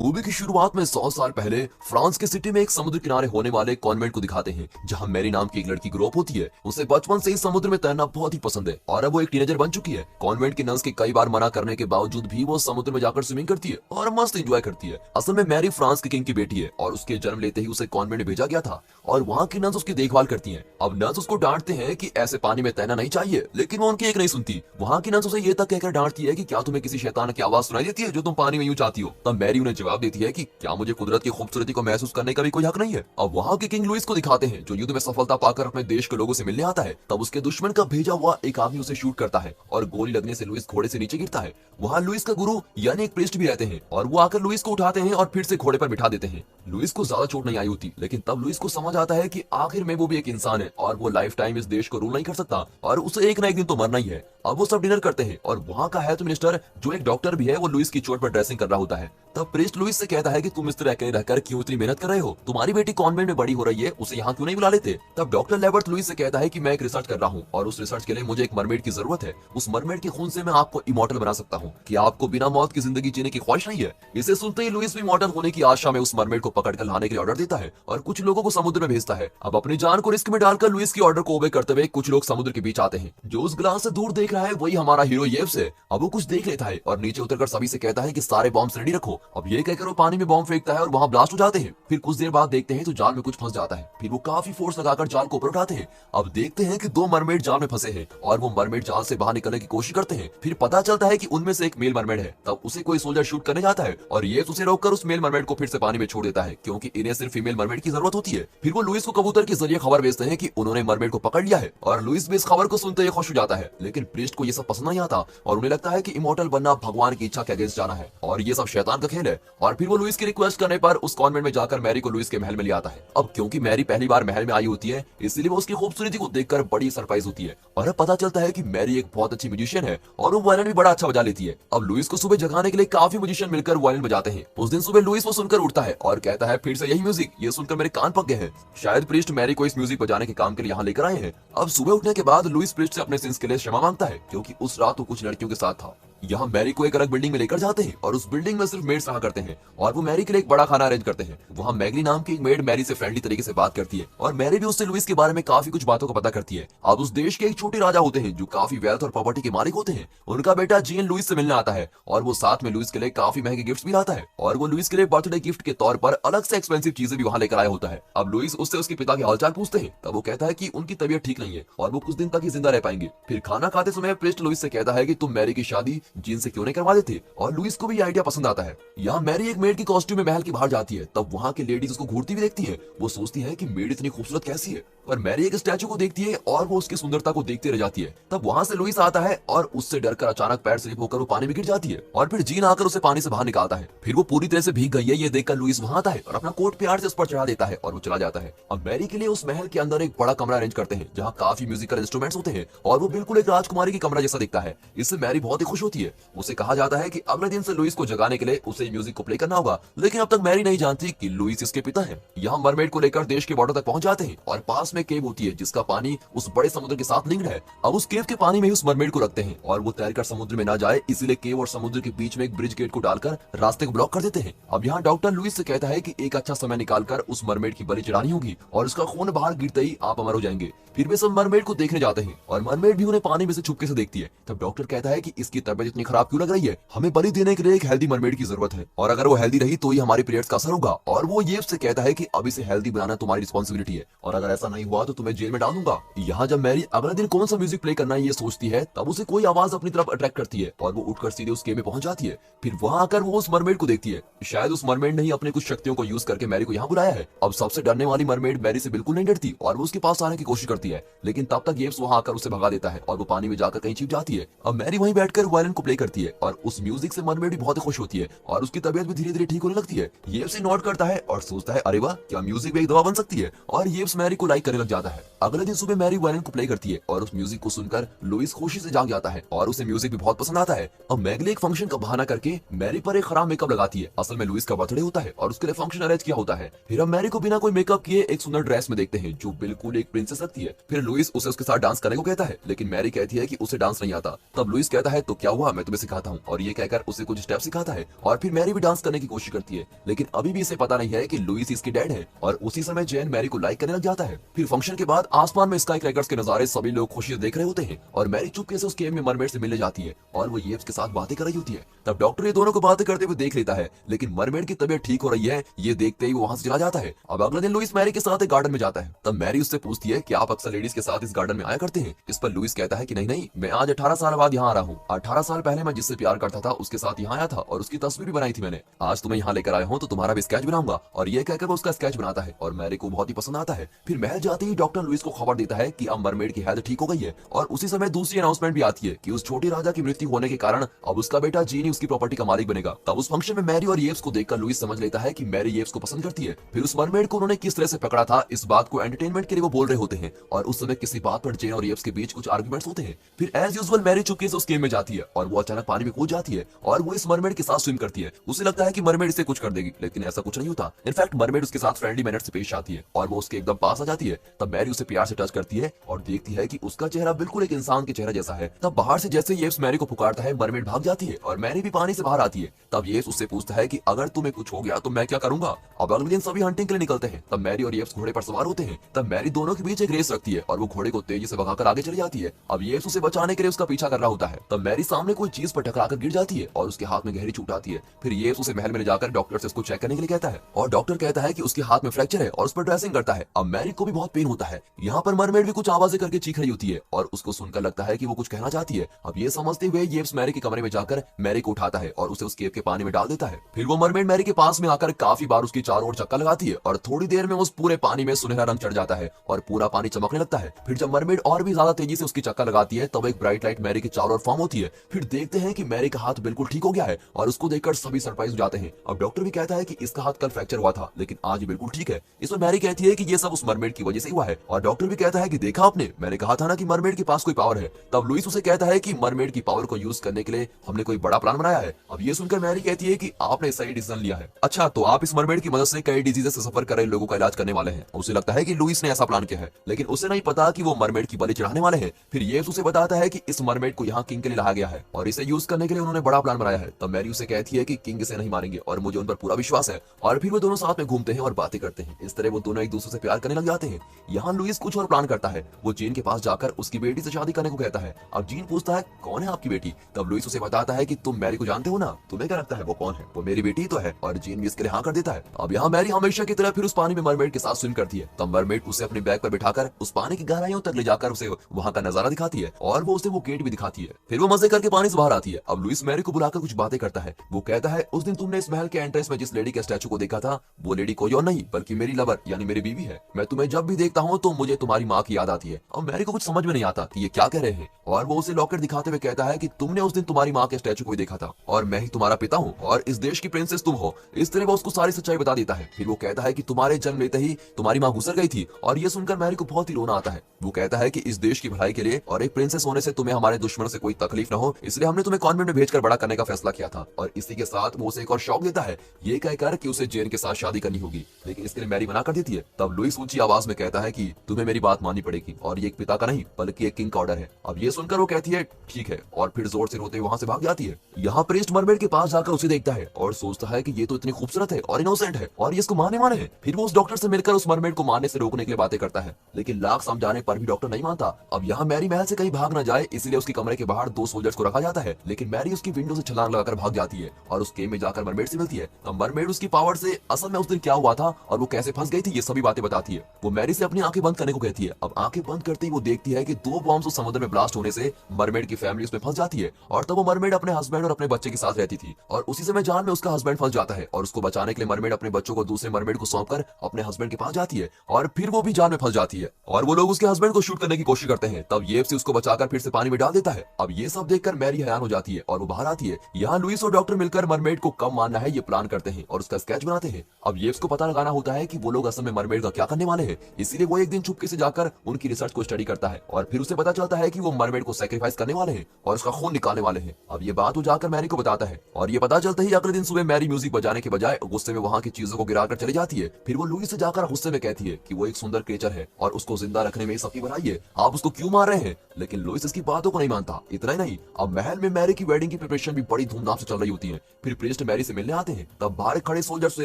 Movie की शुरुआत में 100 साल पहले फ्रांस के सिटी में एक समुद्र किनारे होने वाले कॉन्वेंट को दिखाते हैं, जहां मैरी नाम की एक लड़की ग्रो अप होती है। उसे बचपन से ही समुद्र में तैरना बहुत ही पसंद है और अब वो एक टीनेजर बन चुकी है। कॉन्वेंट के नंस के कई बार मना करने के बावजूद भी वो समुद्र में जाकर स्विमिंग करती है और मस्त एंजॉय करती है। असल में मैरी फ्रांस के किंग की बेटी है और उसके जन्म लेते ही उसे कॉन्वेंट में भेजा गया था और वहाँ की नंस उसकी देखभाल करती है। अब नंस उसको डांटते हैं कि ऐसे पानी में तैरना नहीं चाहिए, लेकिन वो उनकी एक नहीं सुनती। वहाँ की नंस उसे ये तक कहकर डांटती है कि क्या तुम्हें किसी शैतान की आवाज सुनाई देती है जो तुम पानी में यूं चाहती हो। तब मैरी उन्हें जवाब देती है कि क्या मुझे कुदरत की खूबसूरती को महसूस करने का भी कोई हक नहीं है। अब वहाँ के किंग लुइस को दिखाते हैं जो युद्ध में सफलता पाकर अपने देश के लोगों से मिलने आता है। तब उसके दुश्मन का भेजा हुआ एक आदमी उसे शूट करता है और गोली लगने से लुइस घोड़े से नीचे गिरता है। वहाँ लुइस का गुरु यानी एक प्रीस्ट भी रहते हैं और वो आकर लुइस को उठाते हैं और फिर से घोड़े पर बिठा देते हैं। लुइस को ज्यादा चोट नहीं आई होती, लेकिन तब लुइस को समझ आता है कि आखिर में वो भी एक इंसान है और वो लाइफ टाइम इस देश को रूल नहीं कर सकता और उसे एक ना एक दिन तो मरना ही है। अब वो सब डिनर करते हैं और वहाँ का हेल्थ मिनिस्टर जो एक डॉक्टर भी है वो लुइस की चोट पर ड्रेसिंग कर रहा होता है। तब प्रीस्ट लुइस से कहता है कि तुम इस तरह अकेले रहकर क्यों इतनी मेहनत कर रहे हो, तुम्हारी बेटी कॉन्वेंट में बड़ी हो रही है, उसे यहाँ क्यों नहीं बुला लेते। तब डॉक्टर लेबर्ट लुइस से कहता है कि मैं एक रिसर्च कर रहा हूँ और उस रिसर्च के लिए मुझे एक मरमेड की जरूरत है। उस मरमेड के खून से मैं आपको इमॉर्टल बना सकता हूँ। कि आपको बिना मौत की जिंदगी जीने की ख्वाहिश नहीं है। इसे सुनते ही लुइस भी इमॉर्टल होने की आशा में उस मरमेड को पकड़ कर लाने के लिए ऑर्डर देता है और कुछ लोगों को समुद्र में भेजता है। अब अपनी जान को रिस्क में डालकर लुइस की ऑर्डर को ओबे करते हुए कुछ लोग समुद्र के बीच आते हैं। जो उस ग्लास से दूर देख रहा है वही हमारा हीरो येव्स है। अब वो कुछ देख लेता है और नीचे उतरकर सभी से कहता है कि सारे बॉम्ब रेडी रखो। अब ये कहकर वो पानी में बॉम्ब फेंकता है और वहां ब्लास्ट हो जाते हैं। फिर कुछ देर बाद देखते हैं तो जाल में कुछ फंस जाता है। फिर वो काफी फोर्स लगाकर जाल को ऊपर उठाते हैं। अब देखते हैं कि दो मरमेड जाल में फंसे हैं और वो मरमेड जाल से बाहर निकलने की कोशिश करते हैं। फिर पता चलता है कि उनमें से एक मेल मरमेड है। तब उसे कोई सोल्जर शूट करने जाता है और ये उसे रोककर उस मेल मरमेड को फिर से पानी में छोड़ देता है, क्योंकि इन्हें सिर्फ फीमेल मरमेड की जरूरत होती है। फिर वो लुइस को कबूतर के जरिए खबर भेजते हैं कि उन्होंने मरमेड को पकड़ लिया है और लुइस भी इस खबर को सुनते ही खुश हो जाता है। लेकिन प्रीस्ट को ये सब पसंद नहीं आता और उन्हें लगता है कि इमॉर्टल बनना भगवान की इच्छा के अगेंस्ट जाना है और ये सब शैतान का खेल है। और फिर वो लुइस की रिक्वेस्ट करने पर उस कॉन्वेंट में जाकर मैरी को लुइस के महल में ले आता है। अब क्योंकि मैरी पहली बार महल में आई होती है, इसलिए वो उसकी खूबसूरती को देखकर बड़ी सरप्राइज होती है और अब पता चलता है कि मैरी एक बहुत अच्छी म्यूजिशियन है और वो वायलिन भी बड़ा अच्छा बजा लेती है। अब लुइस को सुबह जगाने के लिए काफी म्यूजिशियन मिलकर वायलिन बजाते हैं। उस दिन सुबह लुइस वो सुनकर उठता है और कहता है फिर से यही म्यूजिक, ये सुनकर मेरे कान पक गए हैं। शायद प्रीस्ट मैरी को इस म्यूजिक बजाने के काम के लिए यहाँ लेकर आए हैं। अब सुबह उठने के बाद लुइस प्रीस्ट से अपने सिंस के लिए क्षमा मांगता है, क्योंकि उस रात वो कुछ लड़कियों के साथ था। यहाँ मैरी को एक अलग बिल्डिंग में लेकर जाते हैं और उस बिल्डिंग में सिर्फ मेड्स रहा करते हैं और वो मैरी के लिए एक बड़ा खाना अरेंज करते हैं। वहाँ मैगनी नाम की एक मेड मैरी से फ्रेंडली तरीके से बात करती है और मैरी भी उससे लुइस के बारे में काफी कुछ बातों को पता करती है। अब उस देश के एक छोटे राजा होते हैं जो काफी वेल्थ और प्रॉपर्टी के मालिक होते हैं। उनका बेटा जीन लुइस से मिलने आता है और वो साथ में लुइस के लिए काफी महंगे गिफ्ट भी लाता है और वो लुइस के लिए बर्थडे गिफ्ट के तौर पर अलग से एक्सपेंसिव चीजें भी वहाँ लेकर आया होता है। अब लुइस उससे उसके पिता के हालचाल पूछते हैं। तब वो कहता है कि उनकी तबीयत ठीक नहीं है और वो कुछ दिन तक ही जिंदा रह पाएंगे। फिर खाना खाते समय प्रीस्ट लुइस से कहता है कि तुम मैरी की शादी जीन से क्यों नहीं करवा देते, और लुइस को भी आइडिया पसंद आता है। यहाँ मैरी एक मेड की कॉस्ट्यूम में महल के बाहर जाती है। तब वहाँ के लेडीज उसको घूरती हुई देखती है। वो सोचती है कि मेड इतनी खूबसूरत कैसी है, पर मैरी एक स्टैचू को देखती है और वो उसकी सुंदरता को देखते रह जाती है। तब वहाँ से लुइस आता है और उससे डरकर अचानक पैर स्लिप होकर वो पानी में गिर जाती है और फिर जीन आकर उसे पानी से बाहर निकालता है। फिर वो पूरी तरह से भीग गई है ये देखकर लुइस वहाँ आता है और अपना कोट प्यार से उस पर चढ़ा देता है और वो चला जाता है। अब मैरी के लिए उस महल के अंदर एक बड़ा कमरा अरेंज करते हैं जहाँ काफी म्यूजिकल इंस्ट्रूमेंट्स होते हैं और वो बिल्कुल एक राजकुमारी की कमरा जैसा दिखता है। इससे मैरी बहुत ही खुश होती है। उसे कहा जाता है कि अगले दिन से लुइस को जगाने के लिए उसे म्यूजिक को प्ले करना होगा, लेकिन अब तक मैरी नहीं जानती कि लुइस इसके पिता है। यहाँ मरमेड को लेकर देश के बॉर्डर तक पहुंच जाते हैं और पास में केव होती है जिसका पानी उस बड़े समुद्र के साथ लिंक्ड है। अब उस केव के पानी में ही उस मरमेड को रखते हैं और वो तैरकर समुद्र में ना जाए इसलिए केव और समुद्र के बीच में एक ब्रिज गेट को डालकर रास्ते को ब्लॉक कर देते हैं। अब यहाँ डॉक्टर लुइस से कहता है कि एक अच्छा समय निकालकर उस मरमेड की बलि चढ़ानी होगी और उसका खून बाहर गिरते ही आप अमर हो जाएंगे। फिर वे सब मरमेड को देखने जाते हैं और मरमेड भी उन्हें पानी में से छुपके से देखती है। तब डॉक्टर कहता है कि इसकी तबीयत इतनी खराब क्यों लग रही है, हमें बलि देने के लिए एक हेल्दी मरमेड की जरूरत है और अगर वो हेल्दी रही तो ही हमारी पीरियड्स का असर होगा। और वो ये से कहता है कि अब इसे हेल्दी बनाना तुम्हारी रिस्पॉन्सिबिलिटी है और अगर ऐसा नहीं हुआ तो तुम्हें जेल में डाल दूंगा। यहाँ जब मैरी अगले दिन कौन सा म्यूजिक प्ले करना है ये सोचती है, तब उसे कोई आवाज अपनी तरफ अट्रैक्ट करती है और वो उठकर सीधे उस केव में पहुंच जाती है। फिर वहां आकर वो उस मरमेड को देखती है। शायद उस मरमेड ने ही अपने कुछ शक्तियों को यूज करके मैरी को यहाँ बुलाया है। अब सबसे डरने वाली मरमेड मैरी से बिल्कुल नहीं डरती और वो उसके पास आने की कोशिश करती है, लेकिन तब तक येव्स वहां आकर उसे भगा देता है और वो पानी में जाकर कहीं छिप जाती है। अब मैरी वहीं बैठकर वायलिन को प्ले करती है और उस म्यूजिक से मरमेड भी बहुत खुश होती है और उसकी तबीयत भी धीरे धीरे ठीक होने लगती है। येव्स नोट करता है और सोचता है अरे वाह, क्या म्यूजिक भी एक दवा बन सकती है, और येव्स मैरी को लाइक करने करने लग जाता है। अगले दिन सुबह मैरी वायलिन को प्ले करती है और उस म्यूजिक को सुनकर लुइस खुशी से जाग जाता है और उसे म्यूजिक भी बहुत पसंद आता है। अब मैगली एक फंक्शन का बहाना करके मैरी पर एक खराब मेकअप लगाती है। असल में लुइस का बर्थडे होता है और उसके लिए फंक्शन अरेंज किया होता है। फिर हम मैरी को बिना कोई मेकअप किए एक सुंदर ड्रेस में देखते हैं जो बिल्कुल एक प्रिंसेस लगती है। फिर लुइस उसे उसके साथ डांस करने को कहता है, लेकिन मैरी कहती है कि उसे डांस नहीं आता। तब लुइस कहता है तो क्या हुआ, मैं तुम्हें सिखाता हूँ, और ये कहकर उसे कुछ स्टेप सिखाता है और फिर मैरी भी डांस करने की कोशिश करती है। लेकिन अभी भी इसे पता नहीं है कि लुइस इसकी डैड है और उसी समय जैन मैरी को लाइक करने लग जाता है। फिर फंक्शन के बाद आसमान में स्काई क्रैकर्स के नजारे सभी लोग खुशी से देख रहे होते हैं और मैरी चुपके से उस केव में मरमेड से मिलने जाती है और वो येव्स के साथ बातें कर रही होती है। तब डॉक्टर ये दोनों को बातें करते हुए देख लेता है, लेकिन मरमेड की तबीयत ठीक हो रही है ये देखते ही वो वहां से चला जाता है। अब अगले दिन लुइस मैरी के साथ एक गार्डन में जाता है। तब मैरी उससे पूछती है कि आप अक्सर लेडीज के साथ इस गार्डन में आया करते हैं। इस पर लुइस कहता है कि नहीं नहीं, मैं आज 18 साल बाद यहाँ आ रहा हूँ। 18 साल पहले मैं जिससे प्यार करता था उसके साथ यहाँ आया था और उसकी तस्वीर भी बनाई थी मैंने। आज तुम्हें यहाँ लेकर आया हूँ तो तुम्हारा भी स्केच बनाऊंगा, और ये कहकर वो उसका स्केच बनाता है और मैरी को बहुत ही पसंद आता है। फिर महल जाते ही डॉक्टर लुइस को खबर देता है कि अब मरमेड की हेल्थ ठीक हो गई है और उसी समय दूसरी अनाउंसमेंट भी आती है कि उस छोटे राजा की मृत्यु होने के कारण अब उसका बेटा जीनी उसकी प्रॉपर्टी का मालिक बनेगा। तब उस फंक्शन में मैरी और येव्स को देखकर लुइस समझ लेता है कि मैरी येव्स को पसंद करती है। फिर उस मरमेड को उन्होंने किस तरह से पकड़ा था इस बात को एंटरटेनमेंट के लिए वो बोल रहे होते हैं और उस समय किसी बात पर जेन और येव्स के बीच कुछ आर्गुमेंट्स होते हैं। फिर एज यूजुअल मैरी चुपके से उस गेम में जाती है और वो अचानक पानी में कूद जाती है और वो इस मरमेड के साथ स्विम करती है। उसे लगता है कि मरमेड इसे कुछ कर देगी, लेकिन ऐसा कुछ नहीं होता। इनफैक्ट मरमेड उसके साथ फ्रेंडली मैनर से पेश आती है और वो उसके एकदम पास आ जाती है। तब मैरी उसे प्यार से टच करती है और देखती है कि उसका चेहरा बिल्कुल एक इंसान के चेहरा जैसा है। तब बाहर से जैसे येव्स मैरी को पुकारता है मरमेड भाग जाती है और मैरी भी पानी से बाहर आती है। तब येव्स उससे पूछता है कि अगर तुम्हें कुछ हो गया तो मैं क्या करूंगा। अब अगले दिन सभी हंटिंग के लिए निकलते हैं। तब मैरी और येव्स घोड़े पर सवार होते हैं। तब मैरी दोनों के बीच एक रेस रखती है और वो घोड़े को तेजी से भगाकर आगे चली जाती है। अब येव्स उसे बचाने के लिए उसका पीछा कर रहा होता है। तब मैरी सामने कोई चीज पर टकराकर गिर जाती है और उसके हाथ में गहरी चोट आती है। फिर येव्स उसे महल में ले जाकर डॉक्टर से उसको चेक करने के लिए कहता है और डॉक्टर कहता है कि उसके हाथ में फ्रैक्चर है और उस पर ड्रेसिंग करता है। अब मैरी को भी बहुत पेन होता है। यहाँ पर मरमेड भी कुछ आवाजें करके चीख रही होती है और उसको सुनकर लगता है कि वो कुछ कहना चाहती है। अब ये समझते हुए येव्स मैरी के कमरे में जाकर मैरी को उठाता है और उसे उस केव के पानी में डाल देता है। फिर वो मरमेड मैरी के पास में आकर काफी बार उसकी चारों ओर चक्कर लगाती है और थोड़ी देर में उस पूरे पानी में सुनहरा रंग चढ़ जाता है और पूरा पानी चमकने लगता है। फिर जब मरमेड और भी ज्यादा तेजी से उसकी चक्कर लगाती है तब एक ब्राइट लाइट मैरी के चारों ओर फॉर्म होती है। फिर देखते हैं कि मैरी का हाथ बिल्कुल ठीक हो गया है और उसको देखकर सभी सरप्राइज हो जाते हैं। अब डॉक्टर भी कहता है कि इसका हाथ कल फ्रैक्चर हुआ था लेकिन आज बिल्कुल ठीक है। इसमें मैरी कहती है कि ये सब उस मरमेड की वजह से हुआ है और डॉक्टर भी कहता है कि देखा आपने, मैंने कहा था ना कि मरमेड के पास कोई पावर है। तब लुइस उसे कहता है कि मरमेड की पावर को यूज करने के लिए हमने कोई बड़ा प्लान बनाया है। अब ये सुनकर मैरी कहती है कि आपने सही डिसीजन लिया है। अच्छा, तो आप इस मरमेड की मदद से कई डिजीजेस से सफर कर रहे लोगों का इलाज करने वाले हैं। उसे लगता है कि लुइस ने ऐसा प्लान किया है, लेकिन उसे नहीं पता कि वो मरमेड की बलि चढ़ाने वाले हैं। फिर ये उसे बताता है कि इस मरमेड को यहाँ किंग के लिए लाया गया है और इसे यूज करने के लिए उन्होंने बड़ा प्लान बनाया है। तब मैरी उसे कहती है कि किंग इसे नहीं मारेंगे और मुझे उन पर पूरा विश्वास है। और फिर वो दोनों साथ में घूमते हैं और बातें करते हैं। इस तरह वो दोनों एक दूसरे से प्यार करने लग जाते हैं। यहाँ लुइस कुछ और प्लान करता है। वो जीन के पास जाकर उसकी बेटी से शादी करने को कहता है। अब जीन पूछता है कौन है आपकी बेटी। तब लुइस उसे बताता है कि तुम मैरी को जानते हो ना, तुम्हें क्या लगता है वो कौन है। वो मेरी बेटी तो है। और जीन भी इसके लिए हाँ कर देता है। अब यहाँ मैरी हमेशा की तरह फिर उस पानी में मरमेड के साथ स्विम करती है। तब मरमेड उसे अपने बैग पर बिठाकर उस पानी की गहराइयों तक ले जाकर उसे वहाँ का नजारा दिखाती है और वो उसे वो गेट भी दिखाती है। फिर वो मजे करके पानी से बाहर आती है। अब लुइस मैरी को बुलाकर कुछ बातें करता है। वो कहता है उस दिन तुमने इस महल के एंट्रेंस में जिस लेडी के स्टैचू को देखा था वो लेडी कोई और नहीं बल्कि मेरी लवर यानी मेरी बीवी है। मैं तुम्हें जब भी देखता हूँ तो मुझे तुम्हारी माँ की याद आती है। अब मैरी को कुछ समझ में नहीं आता कि ये क्या कह रहे हैं और वो उसे लॉकेट दिखाते हुए कहता है कि तुमने उस दिन तुम्हारी माँ के स्टैचू को ही देखा था और मैं ही तुम्हारा पिता हूँ और इस देश की प्रिंसेस तुम हो। इस तरह वो उसको सारी सच्चाई बता देता है। फिर वो कहता है कि तुम्हारे जन्म लेते ही तुम्हारी माँ गुजर गई थी और ये सुनकर मैरी को बहुत ही रोना आता है। वो कहता है कि इस देश की भलाई के लिए और एक प्रिंसेस होने से तुम्हें हमारे दुश्मनों से कोई तकलीफ न हो, इसलिए हमने तुम्हें कॉन्वेंट में भेजकर बड़ा करने का फैसला किया था। और इसी के साथ वो उसे एक और शौक देता है, ये कहकर कि उसे जेन के साथ शादी करनी होगी, लेकिन इसके लिए मैरी मना कर देती है। तब लुइस ऊंची आवाज में कहता है कि तुम्हें मेरी बात माननी पड़ेगी और ये एक पिता का नहीं बल्कि एक किंग का ऑर्डर है। अब ये सुनकर वो कहती है ठीक है और फिर जोर से रोते हुए वहां से भाग जाती है। यहाँ प्रीस्ट मरमेड के पास जाकर उसे देखता है और सोचता है कि ये तो इतनी खूबसूरत है और इनोसेंट है और ये इसको मारने वाले हैं। फिर वो उस डॉक्टर से मिलकर उस मरमेड को मारने से रोकने के लिए बातें करता है, लेकिन लाख समझाने पर भी डॉक्टर नहीं मानता। अब यहाँ मैरी महल से कहीं भाग न जाए इसलिए उसके कमरे के बाहर 2 सोल्जर्स को रखा जाता है, लेकिन मैरी उसकी विंडो से छलांग लगाकर भाग जाती है और उस केव में जाकर मरमेड से मिलती है। तब मरमेड उसकी पावर से असल में उस दिन क्या हुआ था और वो कैसे फंस गई थी ये सभी बातें बताती है। वो मैरी से अपनी आंखें बंद करने को कहती है। अब आंखें बंद करते ही वो देखती है कि 2 बॉम्ब्स उस समुद्र में ब्लास्ट होने से मरमेड की फैमिली उसमें फंस जाती है और तब वो मरमेड अपने हस्बैंड और अपने बच्चे के साथ रहती थी और उसी समय जान में उसका हस्बैंड फंस जाता है और उसको बचाने के लिए मरमेड अपने बच्चों को दूसरे मरमेड को सौंपकर अपने हस्बैंड के पास जाती है और फिर वो भी जान में फंस जाती है और वो लोग उसके हस्बैंड को शूट करने की कोशिश करते हैं। तब येव से उसको बचाकर फिर से पानी में डाल देता है। अब ये सब देखकर मैरी हैरान हो जाती है और वो बाहर आती है। यहाँ लुइस और डॉक्टर मिलकर मरमेड को कब मारना है ये प्लान करते हैं और उसका स्केच बनाते हैं। अब येव्स को पता लगाना होता है कि वो लोग असल में मरमेड का क्या करने वाले हैं, इसीलिए वो एक दिन चुपके से जाकर उनकी रिसर्च को स्टडी करता है और फिर उसे पता चलता है कि वो मरमेड को सेक्रीफाइस करने वाले हैं और उसका खून निकालने वाले हैं। अब ये बात वो जाकर मैरी को बताता है और ये पता चलता ही अगले दिन सुबह मैरी म्यूजिक बजाने के बजाय गुस्से में वहाँ की चीजों को गिराकर चली जाती है। फिर वो लुईस से जाकर गुस्से में कहती है कि वो एक सुंदर क्रिएचर है और उसको जिंदा रखने में सबकी भलाई है, आप उसको क्यों मार रहे हैं। लेकिन लुईस इसकी बातों को नहीं मानता। इतना ही नहीं, अब महल में मैरी की वेडिंग की प्रिपरेशन भी बड़ी धूमधाम से चल रही होती है। फिर प्रीस्ट मैरी से मिलने आते हैं, तब बाहर खड़े सोल्जर्स उसे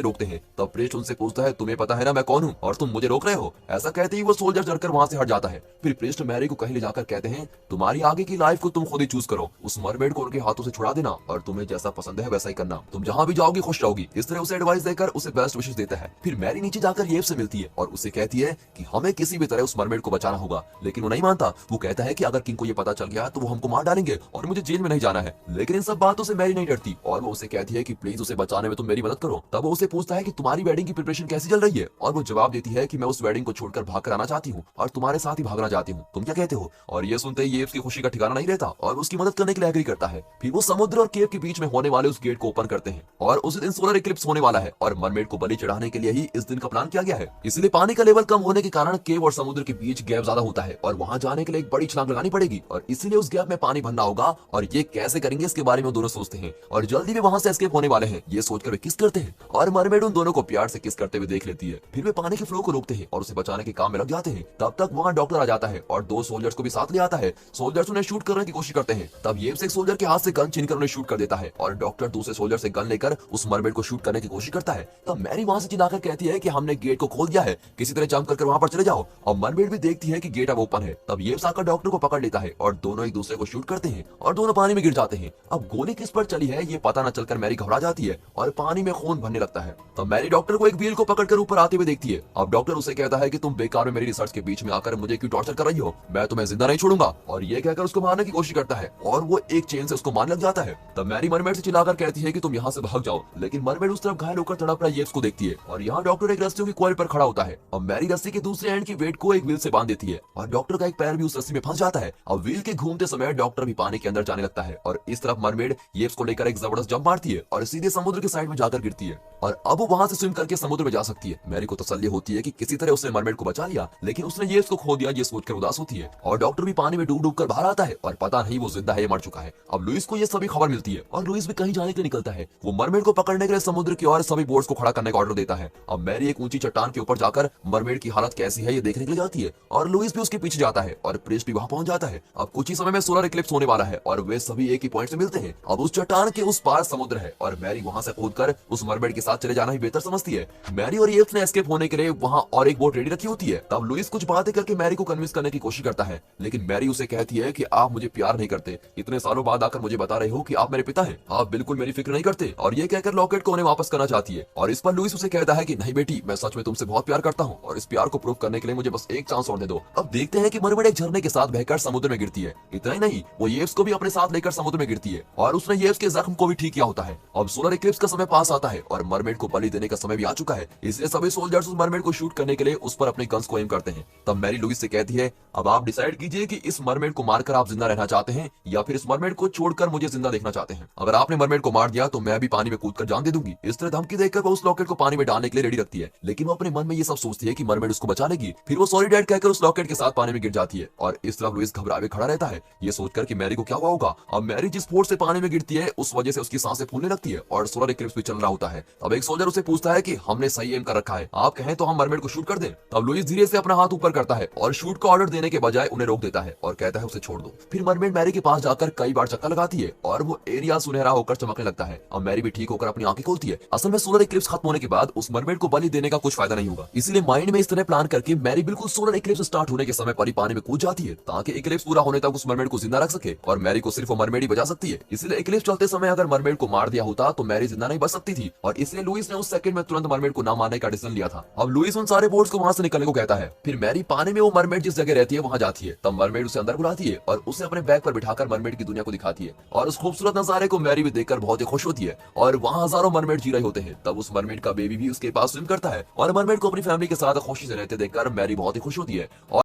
रोकते हैं। तब प्रीस्ट उनसे पूछता है, तुम्हें पता है ना मैं कौन हूँ और तुम मुझे रोक रहे हो। ऐसा कहते ही वो सोल्जर चढ़कर वहाँ से हट जाता है। फिर प्रीस्ट मैरी को कहीं ले जाकर कहते हैं, तुम्हारी आगे की लाइफ को तुम खुद ही चूज करो, उस मरमेड को उनके हाथों से छुड़ा देना और तुम्हें जैसा पसंद है वैसा ही करना, तुम जहाँ भी जाओगी खुश रहोगी। इस तरह उसे एडवाइस देकर उसे बेस्ट विशेष देता है। फिर मैरी नीचे जाकर येव से मिलती है और उसे कहती है कि हमें किसी भी तरह उस मरमेड को बचाना होगा। लेकिन वो नहीं मानता। वो कहता है कि अगर किंग को ये पता चल गया तो वो हमको मार डालेंगे और मुझे जेल में नहीं जाना है। लेकिन इन सब बातों से मैरी नहीं डरती और वो उसे कहती है कि प्लीज उसे बचाने में तुम मेरी मदद करो। तब वो उसे पूछता है कि तुम्हारी वेडिंग की प्रिपरेशन कैसी चल रही है और वो जवाब देती है कि मैं उस वेडिंग को छोड़कर भाग कर आना चाहती हूँ और तुम्हारे साथ ही भागना चाहती हूँ, तुम क्या कहते हो। और ये सुनते ही येव्स की खुशी का ठिकाना नहीं रहता और उसकी मदद करने के लिए एग्री करता है। फिर वो समुद्र और केव के बीच में होने वाले उस गेट को ओपन करते हैं और उस दिन सोलर इक्लिप्स होने वाला है और मरमेड को बलि चढ़ाने के लिए ही इस दिन का प्लान किया गया है। इसलिए पानी का लेवल कम होने के कारण केव और समुद्र के बीच गैप ज्यादा होता है और वहां जाने के लिए एक बड़ी छलांग लगानी पड़ेगी और इसीलिए उस गैप में पानी भरना होगा और ये कैसे करेंगे इसके बारे में दोनों सोचते हैं और जल्दी वे वहां से एस्केप होने वाले हैं। ये सोचकर वे किस करते हैं और मरमेड उन दोनों को प्यार से किस करते हुए देख लेती है। फिर वे पानी के फ्लो को रोकते हैं और उसे बचाने के काम में लग जाते हैं। तब तक वहाँ डॉक्टर आ जाता है और दो सोल्जर्स को भी साथ ले आता है। सोल्जर्स उन्हें शूट करने की कोशिश करते हैं। तब येव्स एक सोल्जर के हाथ से गन छीनकर उन्हें शूट कर देता है और डॉक्टर दूसरे सोल्जर से गन लेकर उस मरमेड को शूट करने की कोशिश करता है। तब मैरी वहां से चिल्लाकर कहती है कि हमने गेट को खोल दिया है, किसी तरह जंप करके वहां पर चले जाओ। और मरमेड भी देखती है कि गेट अब ओपन है। तब येव्स आकर डॉक्टर को पकड़ लेता है और दोनों एक दूसरे को शूट करते हैं और दोनों पानी में गिर जाते हैं। अब गोली किस पर चली है ये पता न चलकर मैरी घबरा जाती है और पानी में खून भरने लगता है। तब मैरी डॉक्टर को एक व्हील को पकड़कर ऊपर आते हुए देखती है। अब डॉक्टर उसे कहता है कि तुम बेकार में मेरी रिसर्च के बीच में आकर मुझे क्यों टॉर्चर कर रही हो, मैं तुम्हें जिंदा नहीं छोड़ूंगा। और ये कहकर उसको मारने की कोशिश करता है और वो एक चेन से उसको मारने लग जाता है। तब मैरी मरमेड से चिल्लाकर कहती है कि तुम यहाँ से भाग जाओ। लेकिन मरमेड उस तरफ घायल होकर तड़प रहा येव्स को देखती है और यहाँ डॉक्टर एक रस्सियों की कॉइल पर खड़ा होता है और मैरी रस्सी के दूसरे एंड की वेट को एक व्हील से बांध देती है और डॉक्टर का एक पैर भी उस रस्सी में फंस जाता है। अब व्हील के घूमते समय डॉक्टर भी पानी के अंदर जाने लगता है और इस तरफ मरमेड येव्स को लेकर एक जबरदस्त जंप मारती है और सीधे समुद्र के साइड में जाकर गिरती है और अब वो वहां से स्विम करके समुद्र में जा सकती है। मैरी को तसल्ली होती है कि किसी तरह उसने मरमेड को बचा लिया, लेकिन उसने येव्स को खो दिया ये सोचकर उदास होती है। और डॉक्टर भी पानी में डूब डूब कर बाहर आता है और पता नहीं वो जिंदा है या मर चुका है। अब लुईस को ये सभी खबर मिलती है और लुईस भी कहीं जाने के लिए निकलता है। वो मरमेड को पकड़ने के लिए समुद्र की ओर सभी बोट्स को खड़ा करने का ऑर्डर देता है। अब मैरी एक ऊंची चट्टान के ऊपर जाकर मरमेड की हालत कैसी है ये देखने के लिए जाती है और लुईस भी उसके पीछे जाता है और प्रीस्ट भी वहां पहुंच जाता है। अब कुछ ही समय में सोलर इक्लिप्स होने वाला है और वे सभी एक ही पॉइंट से मिलते हैं। अब उस चट्टान के उस पार समुद्र है और मैरी वहां से कूदकर उस मरमेड के साथ चले जाना ही बेहतर समझती है। मैरी और येव्स ने एस्केप होने के लिए वहां और एक बोट रेडी रखी होती है। तब लुईस कुछ बातें करके मैरी को कन्विंस करने की कोशिश करता है, लेकिन मैरी उसे कहती है कि आप मुझे प्यार नहीं करते, इतने सालों बाद आकर मुझे बता रहे हो कि आप मेरे पिता हैं, आप बिल्कुल मेरी फिक्र नहीं करते। और ये कहकर लॉकेट को उन्हें वापस करना चाहती है और इस पर लुईस उसे कहता है कि नहीं बेटी, मैं सच में तुमसे बहुत प्यार करता हूँ और इस प्यार को प्रूव करने के लिए मुझे बस एक चांस और दे दो। अब देखते हैं कि मरमेड एक झरने के साथ बहकर समुद्र में गिरती है। इतना ही नहीं, वो येव्स को भी अपने साथ लेकर समुद्र में गिरती है और उसने येव्स के जख्म को भी ठीक किया होता है। अब सोलर इक्लिप्स का समय पास आता है और मरमेड को बलि देने का समय भी आ चुका है, इसलिए सभी सोल्जर्स उस मरमेड को शूट करने के लिए उस पर अपने गन्स को एम करते हैं। तब मैरी लुईस से कहती है, अब आप डिसाइड कीजिए कि इस मरमेड को मारकर आप जिंदा रहना चाहते हैं या फिर इस मरमेड को छोड़कर मुझे जिंदा देखना चाहते हैं। अगर आपने मरमेड को मार दिया तो मैं भी पानी में कूदकर जान दे दूंगी। इस तरह धमकी देकर वो उस लॉकेट को पानी में डालने के लिए रेडी रखती है, लेकिन वो अपने मन में ये सब सोचती है कि मरमेड उसको बचा लेगी। फिर वो सॉरी डैड कहकर उस लॉकेट के साथ पानी में गिर जाती है और इस तरफ लुईस घबराए हुए खड़ा रहता है, ये सोचकर कि मैरी को क्या हुआ होगा। अब मैरी जिस फोर्स से पानी में गिरती है उस वजह से उसकी सांसें फूलने लगती है और सोलर इक्लिप्स भी चल रहा होता है। अब एक सोल्जर उसे पूछता है कि हमने सही एम कर रखा है, आप कहें तो हम मरमेड को शूट कर दें। तब लुईस धीरे से अपना हाथ ऊपर करता है और शूट का ऑर्डर देने के बजाय उन्हें रोक देता है और कहता है उसे छोड़ दो। फिर मरमेड मैरी के पास जाकर कई बार चक्कर लगाती है और वो एरिया सुनहरा होकर चमकने लगता है। अब मैरी भी ठीक होकर अपनी आंखें खोलती है। असल में सोलर इक्लिप्स खत्म होने के बाद उस मरमेड को बलि देने का कुछ फायदा नहीं होगा, इसलिए माइंड में इस तरह प्लान करके मैरी बिल्कुल सोलर इक्लिप्स स्टार्ट होने के समय पर ही पानी में कूद जाती है ताकि इक्लिप्स पूरा होने तक उस मरमेड को जिंदा रख सके और मैरी को सिर्फ वो मरमेड ही बचा सकती है। इसलिए इक्लिप्स चलते समय अगर मरमेड को मार दिया होता तो मैरी जिंदा नहीं बच सकती थी और इसलिए लुईस ने उस सेकंड में तुरंत मरमेड को ना मारने का डिसीजन लिया था। अब लुईस उन सारे बोट्स को वहां से निकलने को कहता है। फिर मैरी पानी में वो मरमेड जिस जगह रहती है वहां जाती है। तब मरमेड उसे अंदर बुलाती है और उसे अपने बैग पर बिठाकर मरमेड की दुनिया को दिखाती है और उस खूबसूरत नजारे को मैरी भी देखकर बहुत ही खुश होती है और वहां हजारों मरमेड जी रहे होते हैं। तब उस मरमेड का बेबी भी उसके पास स्विम करता है और मरमेड को अपनी फैमिली के साथ खुशी से रहते देखकर मैरी बहुत ही खुश होती है।